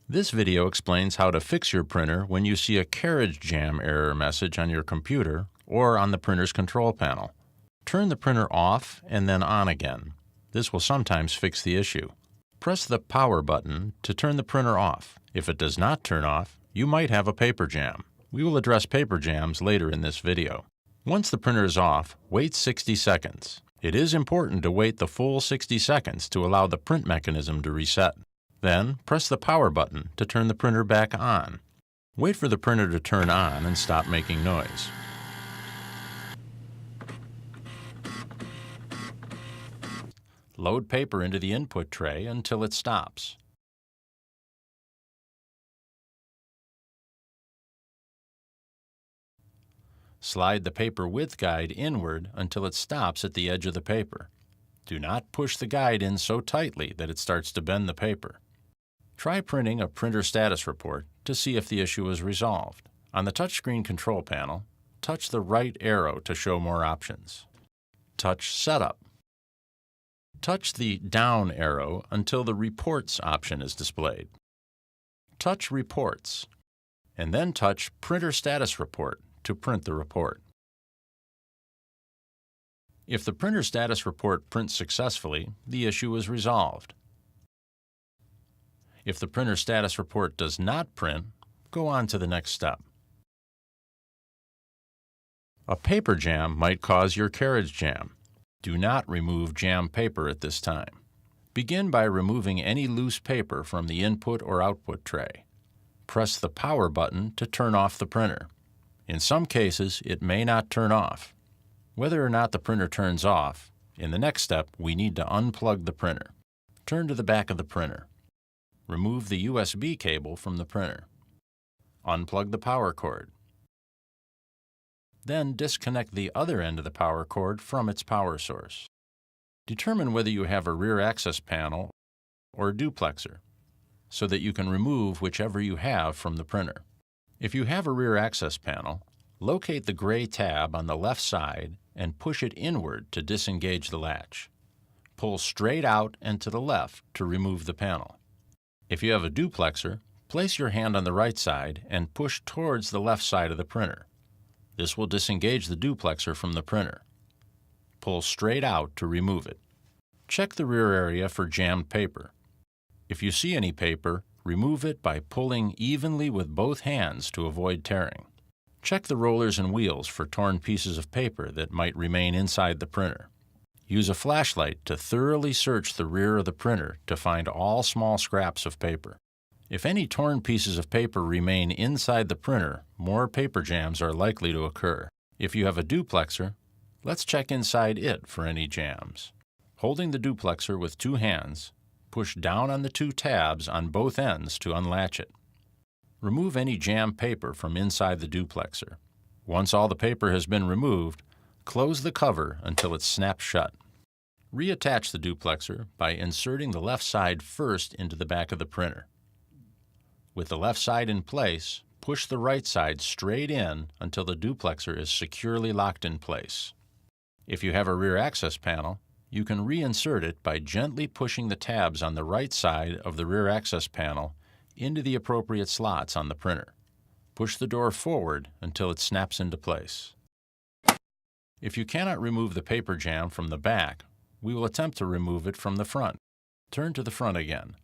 This video explains how to fix your printer when you see a Carriage Jam error message on your computer or on the printer's control panel. Turn the printer off and then on again. This will sometimes fix the issue. Press the power button to turn the printer off. If it does not turn off, you might have a paper jam. We will address paper jams later in this video. Once the printer is off, wait 60 seconds. It is important to wait the full 60 seconds to allow the print mechanism to reset. Then, press the power button to turn the printer back on. Wait for the printer to turn on and stop making noise. Load paper into the input tray until it stops. Slide the paper width guide inward until it stops at the edge of the paper. Do not push the guide in so tightly that it starts to bend the paper. Try printing a printer status report to see if the issue is resolved. On the touchscreen control panel, touch the right arrow to show more options. Touch Setup. Touch the down arrow until the Reports option is displayed. Touch Reports, and then touch Printer Status Report to print the report. If the printer status report prints successfully, the issue is resolved. If the printer status report does not print, go on to the next step. A paper jam might cause your carriage jam. Do not remove jam paper at this time. Begin by removing any loose paper from the input or output tray. Press the power button to turn off the printer. In some cases, it may not turn off. Whether or not the printer turns off, in the next step, we need to unplug the printer. Turn to the back of the printer. Remove the USB cable from the printer. Unplug the power cord. Then disconnect the other end of the power cord from its power source. Determine whether you have a rear access panel or a duplexer, so that you can remove whichever you have from the printer. If you have a rear access panel, locate the gray tab on the left side and push it inward to disengage the latch. Pull straight out and to the left to remove the panel. If you have a duplexer, place your hand on the right side and push towards the left side of the printer. This will disengage the duplexer from the printer. Pull straight out to remove it. Check the rear area for jammed paper. If you see any paper, remove it by pulling evenly with both hands to avoid tearing. Check the rollers and wheels for torn pieces of paper that might remain inside the printer. Use a flashlight to thoroughly search the rear of the printer to find all small scraps of paper. If any torn pieces of paper remain inside the printer, more paper jams are likely to occur. If you have a duplexer, let's check inside it for any jams. Holding the duplexer with two hands, push down on the two tabs on both ends to unlatch it. Remove any jammed paper from inside the duplexer. Once all the paper has been removed, close the cover until it snaps shut. Reattach the duplexer by inserting the left side first into the back of the printer. With the left side in place, push the right side straight in until the duplexer is securely locked in place. If you have a rear access panel, you can reinsert it by gently pushing the tabs on the right side of the rear access panel into the appropriate slots on the printer. Push the door forward until it snaps into place. If you cannot remove the paper jam from the back, we will attempt to remove it from the front. Turn to the front again.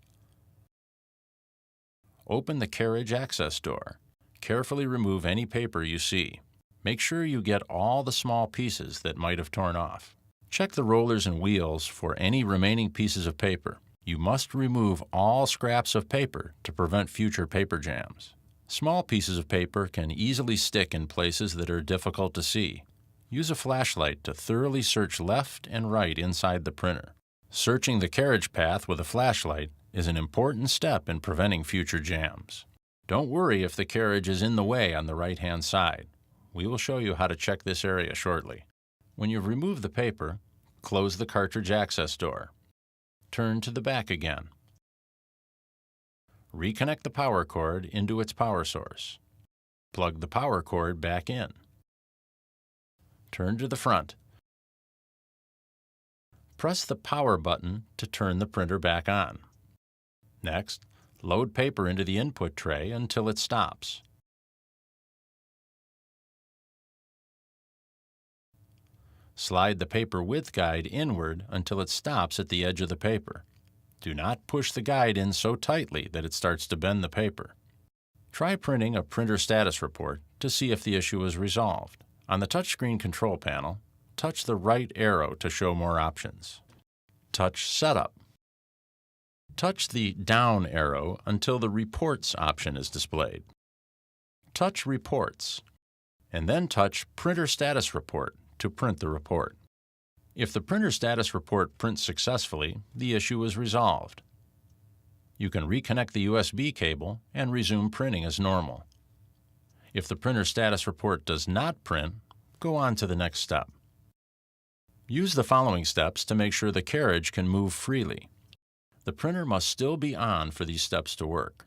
Open the carriage access door. Carefully remove any paper you see. Make sure you get all the small pieces that might have torn off. Check the rollers and wheels for any remaining pieces of paper. You must remove all scraps of paper to prevent future paper jams. Small pieces of paper can easily stick in places that are difficult to see. Use a flashlight to thoroughly search left and right inside the printer. Searching the carriage path with a flashlight is an important step in preventing future jams. Don't worry if the carriage is in the way on the right-hand side. We will show you how to check this area shortly. When you've removed the paper, close the cartridge access door. Turn to the back again. Reconnect the power cord into its power source. Plug the power cord back in. Turn to the front. Press the power button to turn the printer back on. Next, Load paper into the input tray until it stops. Slide the paper width guide inward until it stops at the edge of the paper. Do not push the guide in so tightly that it starts to bend the paper. Try printing a printer status report to see if the issue is resolved. On the touchscreen control panel, touch the right arrow to show more options. Touch Setup. Touch the down arrow until the Reports option is displayed. Touch Reports, and then touch Printer Status Report to print the report. If the printer status report prints successfully, the issue is resolved. You can reconnect the USB cable and resume printing as normal. If the printer status report does not print, go on to the next step. Use the following steps to make sure the carriage can move freely. The printer must still be on for these steps to work.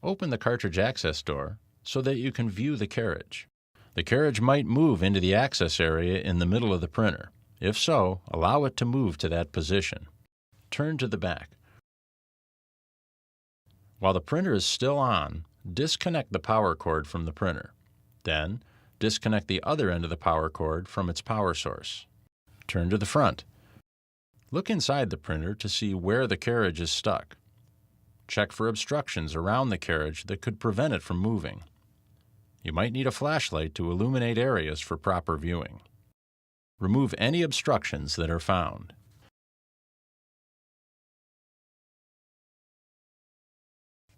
Open the cartridge access door so that you can view the carriage. The carriage might move into the access area in the middle of the printer. If so, allow it to move to that position. Turn to the back. While the printer is still on, disconnect the power cord from the printer. Then, disconnect the other end of the power cord from its power source. Turn to the front. Look inside the printer to see where the carriage is stuck. Check for obstructions around the carriage that could prevent it from moving. You might need a flashlight to illuminate areas for proper viewing. Remove any obstructions that are found.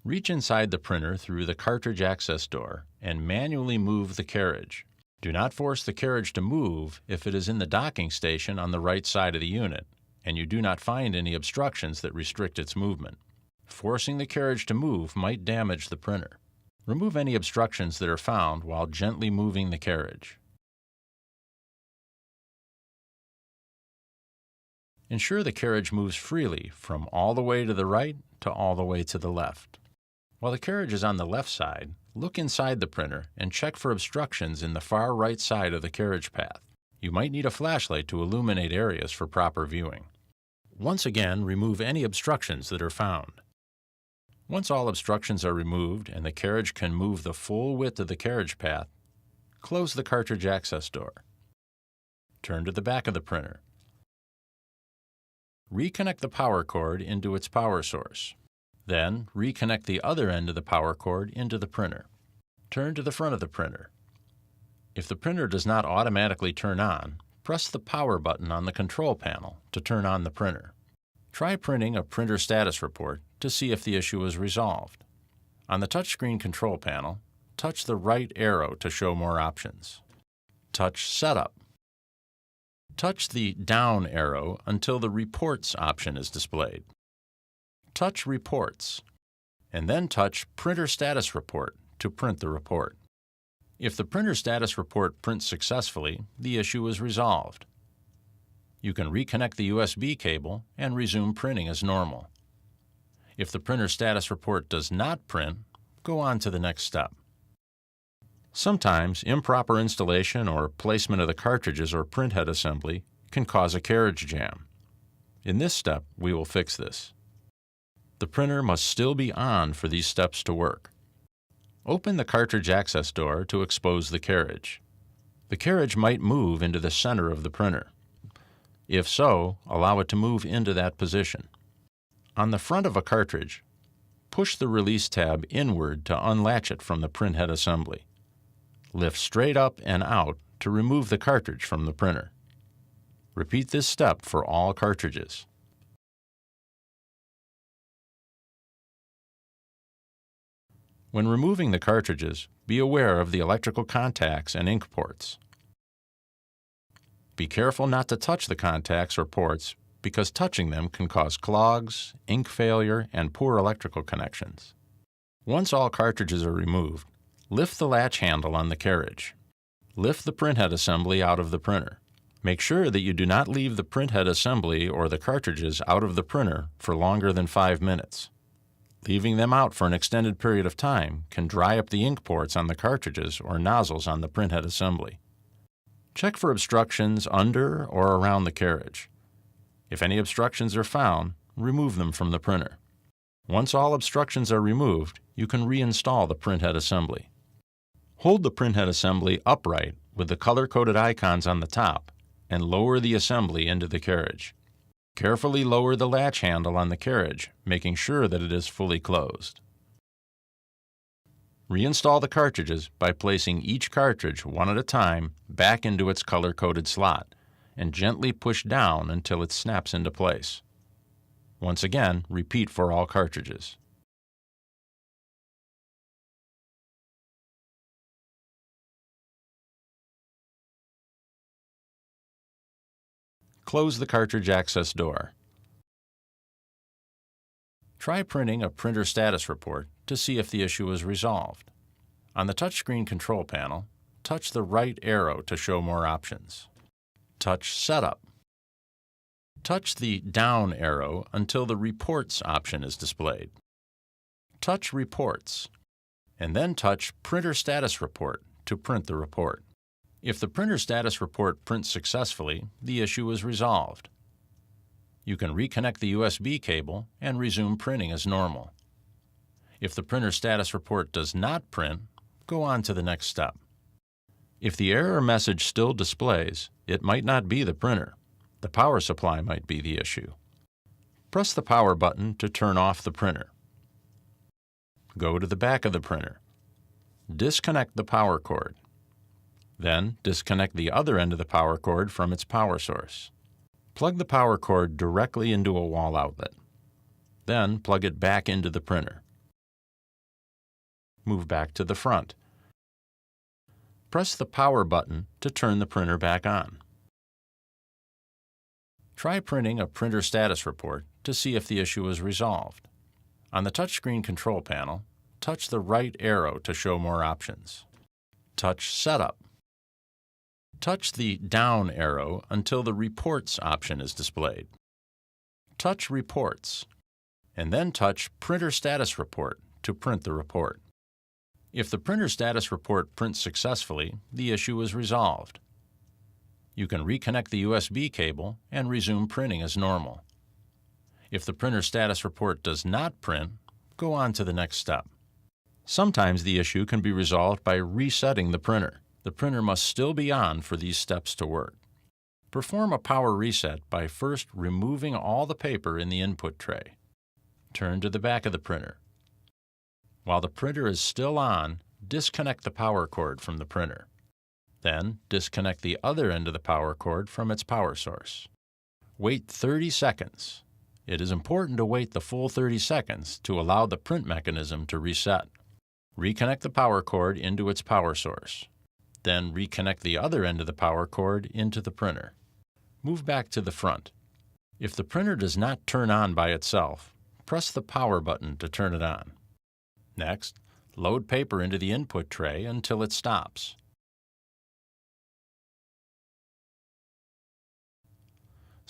Reach inside the printer through the cartridge access door and manually move the carriage. Do not force the carriage to move if it is in the docking station on the right side of the unit and you do not find any obstructions that restrict its movement. Forcing the carriage to move might damage the printer. Remove any obstructions that are found while gently moving the carriage. Ensure the carriage moves freely from all the way to the right to all the way to the left. While the carriage is on the left side, look inside the printer and check for obstructions in the far right side of the carriage path. You might need a flashlight to illuminate areas for proper viewing. Once again, remove any obstructions that are found. Once all obstructions are removed and the carriage can move the full width of the carriage path, close the cartridge access door. Turn to the back of the printer. Reconnect the power cord into its power source. Then, reconnect the other end of the power cord into the printer. Turn to the front of the printer. If the printer does not automatically turn on, press the power button on the control panel to turn on the printer. Try printing a printer status report to see if the issue is resolved. On the touchscreen control panel, touch the right arrow to show more options. Touch Setup. Touch the down arrow until the Reports option is displayed. Touch Reports, and then touch Printer Status Report to print the report. If the printer status report prints successfully, the issue is resolved. You can reconnect the USB cable and resume printing as normal. If the printer status report does not print, go on to the next step. Sometimes improper installation or placement of the cartridges or printhead assembly can cause a carriage jam. In this step, we will fix this. The printer must still be on for these steps to work. Open the cartridge access door to expose the carriage. The carriage might move into the center of the printer. If so, allow it to move into that position. On the front of a cartridge, push the release tab inward to unlatch it from the printhead assembly. Lift straight up and out to remove the cartridge from the printer. Repeat this step for all cartridges. When removing the cartridges, be aware of the electrical contacts and ink ports. Be careful not to touch the contacts or ports because touching them can cause clogs, ink failure, and poor electrical connections. Once all cartridges are removed, lift the latch handle on the carriage. Lift the printhead assembly out of the printer. Make sure that you do not leave the printhead assembly or the cartridges out of the printer for longer than 5 minutes. Leaving them out for an extended period of time can dry up the ink ports on the cartridges or nozzles on the printhead assembly. Check for obstructions under or around the carriage. If any obstructions are found, remove them from the printer. Once all obstructions are removed, you can reinstall the printhead assembly. Hold the printhead assembly upright with the color-coded icons on the top and lower the assembly into the carriage. Carefully lower the latch handle on the carriage, making sure that it is fully closed. Reinstall the cartridges by placing each cartridge one at a time back into its color-coded slot and gently push down until it snaps into place. Once again, repeat for all cartridges. Close the cartridge access door. Try printing a printer status report to see if the issue is resolved. On the touchscreen control panel, touch the right arrow to show more options. Touch Setup. Touch the down arrow until the Reports option is displayed. Touch Reports, and then touch Printer Status Report to print the report. If the printer status report prints successfully, the issue is resolved. You can reconnect the USB cable and resume printing as normal. If the printer status report does not print, go on to the next step. If the error message still displays, it might not be the printer. The power supply might be the issue. Press the power button to turn off the printer. Go to the back of the printer. Disconnect the power cord. Then disconnect the other end of the power cord from its power source. Plug the power cord directly into a wall outlet. Then plug it back into the printer. Move back to the front. Press the power button to turn the printer back on. Try printing a printer status report to see if the issue is resolved. On the touchscreen control panel, touch the right arrow to show more options. Touch Setup. Touch the down arrow until the Reports option is displayed. Touch Reports, and then touch Printer Status Report to print the report. If the printer status report prints successfully, the issue is resolved. You can reconnect the USB cable and resume printing as normal. If the printer status report does not print, go on to the next step. Sometimes the issue can be resolved by resetting the printer. The printer must still be on for these steps to work. Perform a power reset by first removing all the paper in the input tray. Turn to the back of the printer. While the printer is still on, disconnect the power cord from the printer. Then disconnect the other end of the power cord from its power source. Wait 30 seconds. It is important to wait the full 30 seconds to allow the print mechanism to reset. Reconnect the power cord into its power source. Then reconnect the other end of the power cord into the printer. Move back to the front. If the printer does not turn on by itself, press the power button to turn it on. Next, load paper into the input tray until it stops.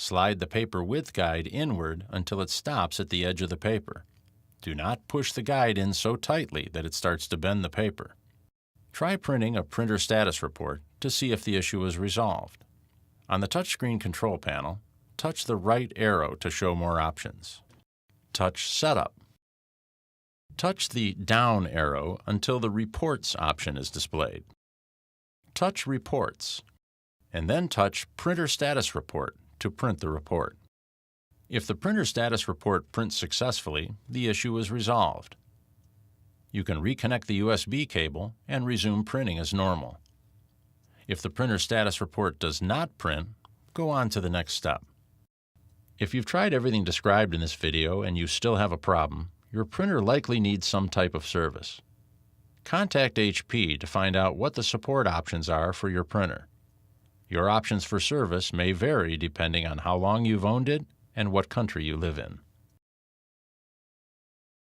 Slide the paper width guide inward until it stops at the edge of the paper. Do not push the guide in so tightly that it starts to bend the paper. Try printing a printer status report to see if the issue is resolved. On the touchscreen control panel, touch the right arrow to show more options. Touch Setup. Touch the down arrow until the Reports option is displayed. Touch Reports, and then touch Printer Status Report to print the report. If the printer status report prints successfully, the issue is resolved. You can reconnect the USB cable and resume printing as normal. If the printer status report does not print, go on to the next step. If you've tried everything described in this video and you still have a problem, your printer likely needs some type of service. Contact HP to find out what the support options are for your printer. Your options for service may vary depending on how long you've owned it and what country you live in.